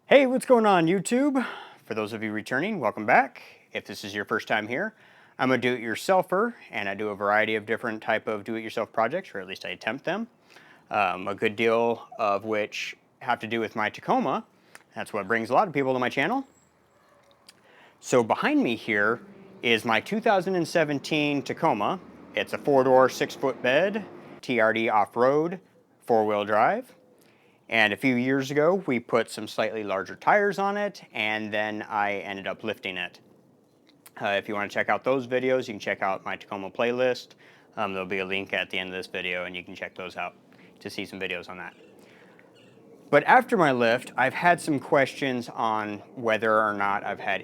Hey, what's going on YouTube? For those of you returning, welcome back. If this is your first time here, I'm a do-it-yourselfer and I do a variety of different type of do-it-yourself projects, or at least I attempt them. A good deal of which have to do with my Tacoma. That's what brings a lot of people to my channel. So behind me here is my 2017 Tacoma. It's a 4-door, 6-foot bed, TRD off-road, 4-wheel drive. And a few years ago, we put some slightly larger tires on it, and then I ended up lifting it. If you want to check out those videos, you can check out my Tacoma playlist. There'll be a link at the end of this video, and you can check those out to see some videos on that. But after my lift, I've had some questions on whether or not I've had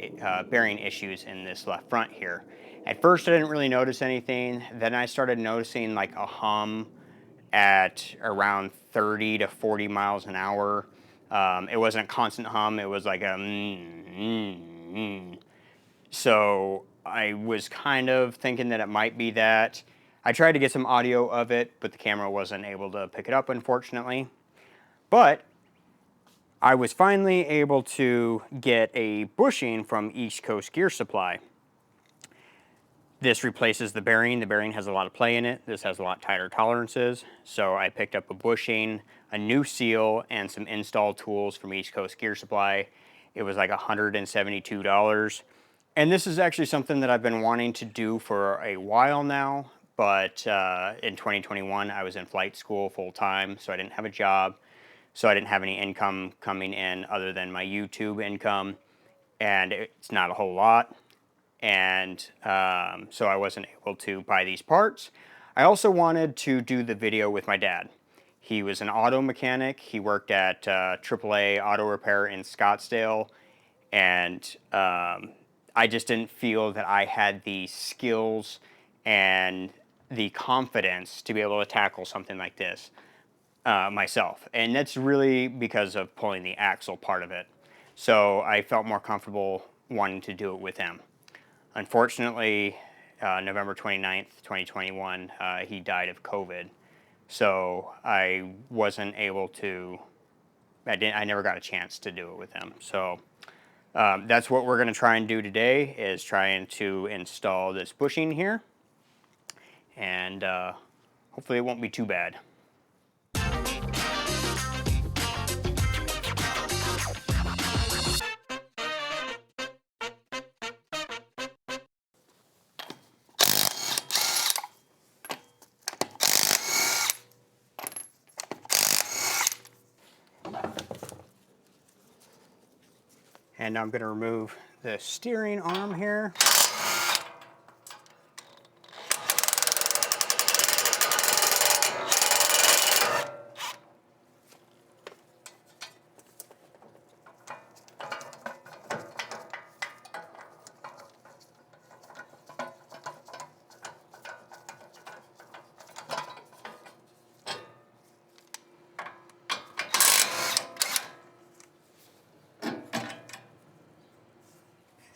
bearing issues in this left front here. At first, I didn't really notice anything. Then I started noticing like a hum at around 30 to 40 miles an hour. It wasn't a constant hum, it was like a So I was kind of thinking that it might be that. I tried to get some audio of it, but the camera wasn't able to pick it up, unfortunately. But I was finally able to get a bushing from East Coast Gear Supply. This replaces the bearing. The bearing has a lot of play in it. This has a lot tighter tolerances. So I picked up a bushing, a new seal, and some install tools from East Coast Gear Supply. It was like $172. And this is actually something that I've been wanting to do for a while now. But in 2021, I was in flight school full time, so I didn't have a job. So I didn't have any income coming in other than my YouTube income. And it's not a whole lot. And so I wasn't able to buy these parts. I also wanted to do the video with my dad. He was an auto mechanic. He worked at AAA Auto Repair in Scottsdale, and I just didn't feel that I had the skills and the confidence to be able to tackle something like this myself. And that's really because of pulling the axle part of it. So I felt more comfortable wanting to do it with him. Unfortunately, November 29th, 2021, he died of COVID. So I wasn't able to, I never got a chance to do it with him. So that's what we're going to try and do today, is trying to install this bushing here. And hopefully it won't be too bad. And now I'm going to remove the steering arm here.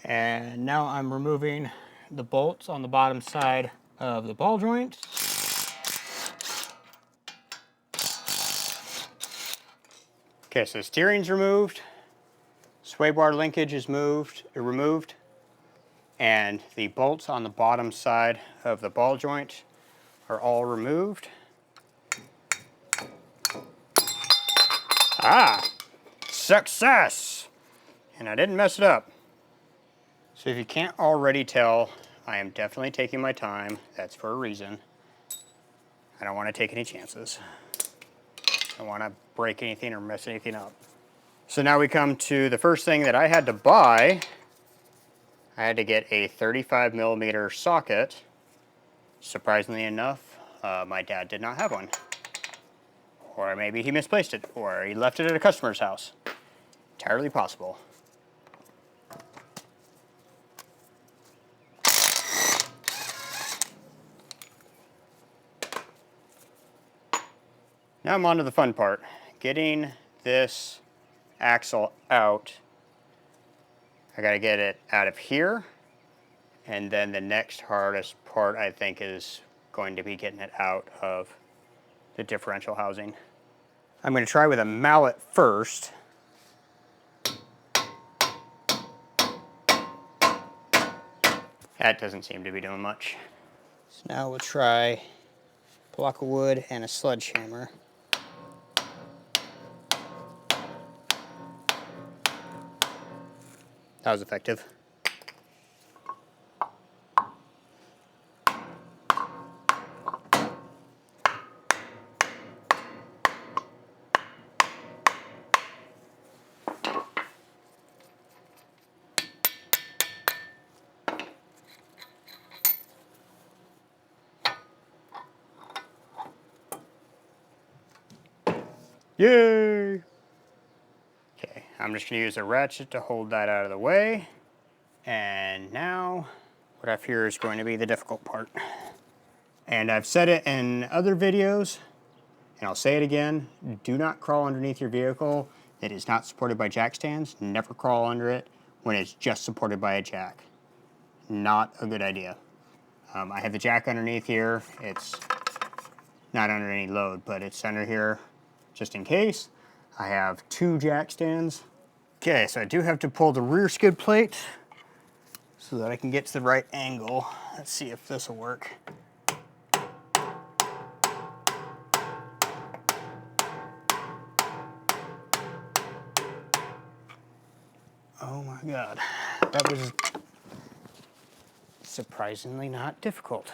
And now I'm removing the bolts on the bottom side of the ball joint. Okay, so steering's removed, sway bar linkage is removed, and the bolts on the bottom side of the ball joint are all removed. Ah, success! And I didn't mess it up. So if you can't already tell, I am definitely taking my time. That's for a reason. I don't want to take any chances. I don't want to break anything or mess anything up. So now we come to the first thing that I had to buy. I had to get a 35 millimeter socket. Surprisingly enough, my dad did not have one. Or maybe he misplaced it, or he left it at a customer's house. Entirely possible. Now I'm on to the fun part, getting this axle out. I gotta get it out of here, and then the next hardest part, I think, is going to be getting it out of the differential housing. I'm gonna try with a mallet first. That doesn't seem to be doing much. So now we'll try a block of wood and a sledgehammer. That was effective. Yay! Okay, I'm just going to use a ratchet to hold that out of the way. And now, what I fear is going to be the difficult part. And I've said it in other videos, and I'll say it again, do not crawl underneath your vehicle that is not supported by jack stands. Never crawl under it when it's just supported by a jack. Not a good idea. I have the jack underneath here. It's not under any load, but it's under here just in case. I have 2 jack stands. Okay, so I do have to pull the rear skid plate so that I can get to the right angle. Let's see if this will work. Oh my God, that was surprisingly not difficult.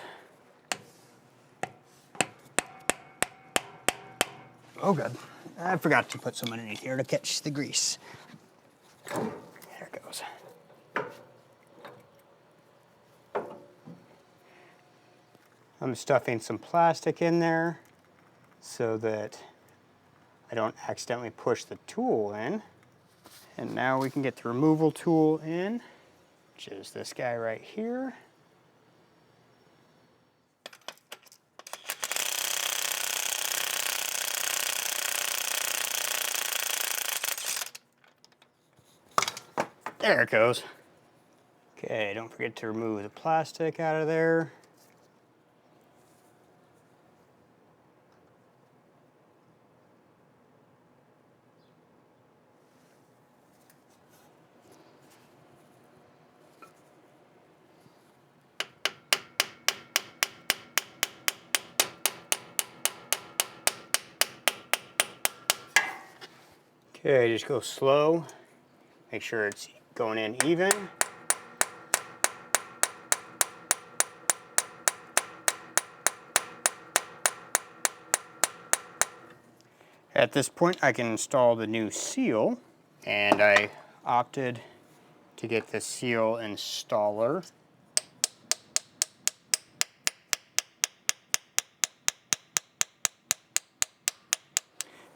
Oh good, I forgot to put some underneath here to catch the grease. There it goes. I'm stuffing some plastic in there so that I don't accidentally push the tool in. And now we can get the removal tool in, which is this guy right here. There it goes. Okay, don't forget to remove the plastic out of there. Okay, just go slow. Make sure it's going in even. At this point, I can install the new seal, and I opted to get the seal installer.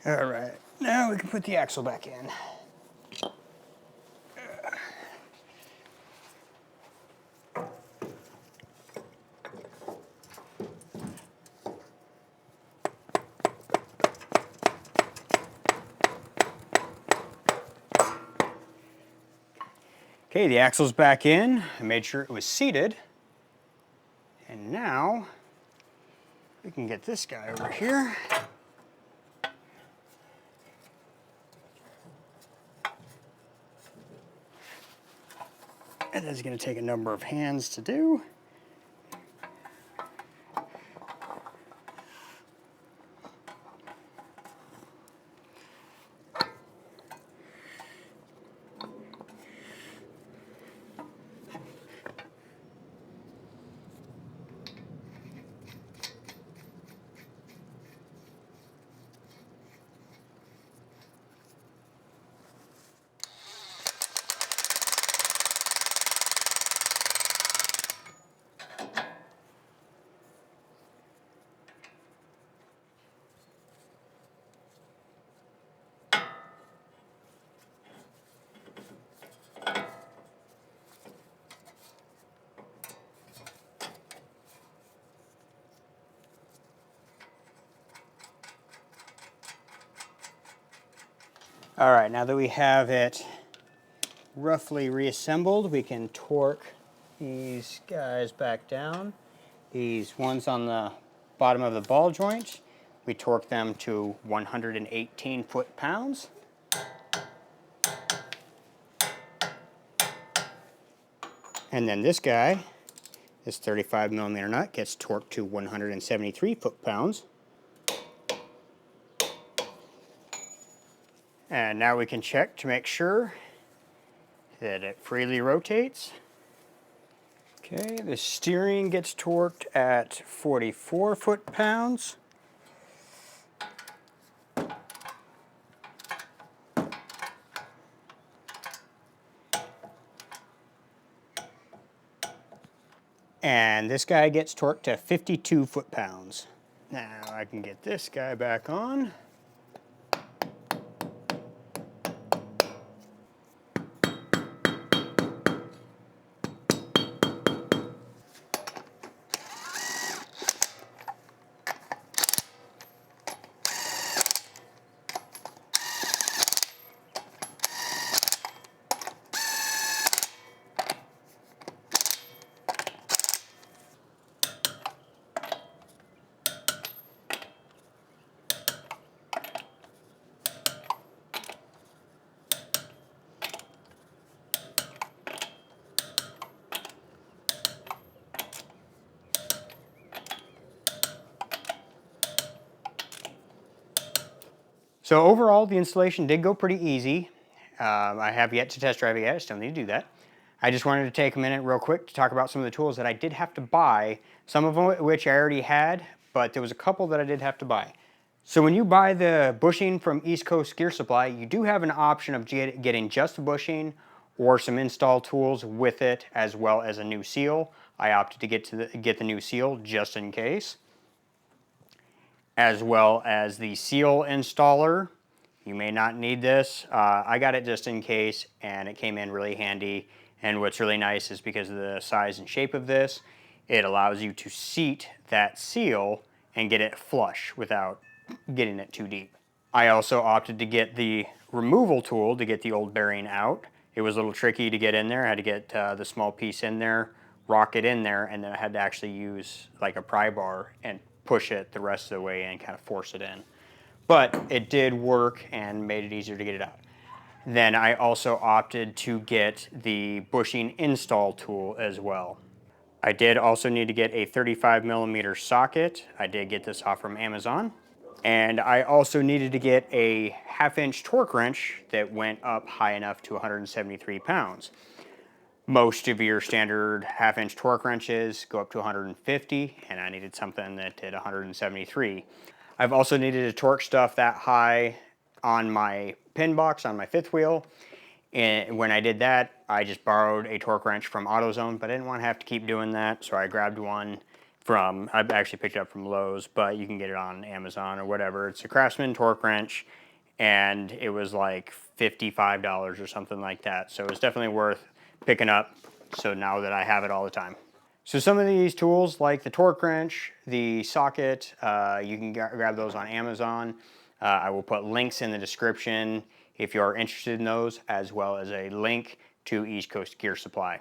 All right, now we can put the axle back in. Okay, the axle's back in. I made sure it was seated. And now we can get this guy over here. It is going to take a number of hands to do. All right, now that we have it roughly reassembled, we can torque these guys back down. These ones on the bottom of the ball joint, we torque them to 118 foot-pounds. And then this guy, This 35mm nut gets torqued to 173 foot-pounds. And now we can check to make sure that it freely rotates. Okay, the steering gets torqued at 44 foot-pounds. And this guy gets torqued to 52 foot-pounds. Now I can get this guy back on. So overall, the installation did go pretty easy. I have yet to test drive it yet. I still need to do that. I just wanted to take a minute real quick to talk about some of the tools that I did have to buy, some of them which I already had, but there was a couple that I did have to buy. So when you buy the bushing from East Coast Gear Supply, you do have an option of getting just the bushing or some install tools with it, as well as a new seal. I opted to get the new seal just in case, as well as the seal installer. You may not need this. I got it just in case, and it came in really handy. And what's really nice is because of the size and shape of this, it allows you to seat that seal and get it flush without getting it too deep. I also opted to get the removal tool to get the old bearing out. It was a little tricky to get in there. I had to get the small piece in there, rock it in there, and then I had to actually use like a pry bar and push it the rest of the way and kind of force it in. But it did work and made it easier to get it out. Then I also opted to get the bushing install tool as well. I did also need to get a 35mm socket. I did get this off from Amazon. And I also needed to get a 1/2-inch torque wrench that went up high enough to 173 pounds. Most of your standard 1/2-inch torque wrenches go up to 150, and I needed something that did 173. I've also needed to torque stuff that high on my pin box on my fifth wheel. And when I did that, I just borrowed a torque wrench from AutoZone, but I didn't want to have to keep doing that, so I grabbed one from, I actually picked it up from Lowe's, but you can get it on Amazon or whatever. It's a Craftsman torque wrench, and it was like $55 or something like that. So it was definitely worth picking up, so now that I have it all the time. So some of these tools, like the torque wrench, the socket, you can grab those on Amazon. I will put links in the description if you are interested in those, as well as a link to East Coast Gear Supply.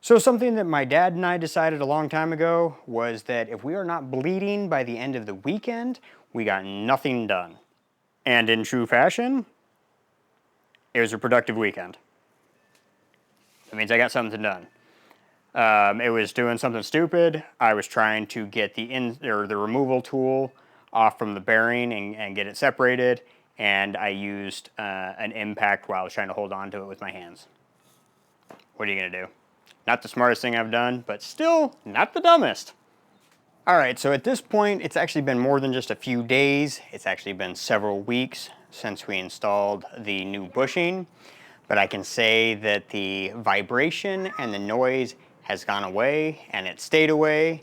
So something that my dad and I decided a long time ago was that if we are not bleeding by the end of the weekend, we got nothing done. And in true fashion, it was a productive weekend. That means I got something done. It was doing something stupid. I was trying to get the removal tool off from the bearing and get it separated, and I used an impact while I was trying to hold on to it with my hands. What are you gonna do? Not the smartest thing I've done, but still not the dumbest. All right, so at this point, it's actually been more than just a few days. It's actually been several weeks since we installed the new bushing, but I can say that the vibration and the noise has gone away, and it stayed away,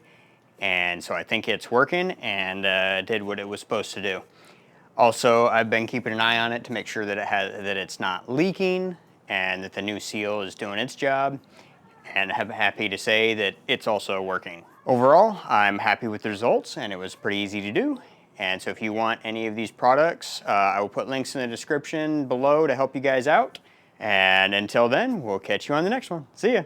and so I think it's working and did what it was supposed to do. Also, I've been keeping an eye on it to make sure that it's not leaking and that the new seal is doing its job, and I'm happy to say that it's also working. Overall, I'm happy with the results, and it was pretty easy to do. And so if you want any of these products, I will put links in the description below to help you guys out. And until then, we'll catch you on the next one. See ya.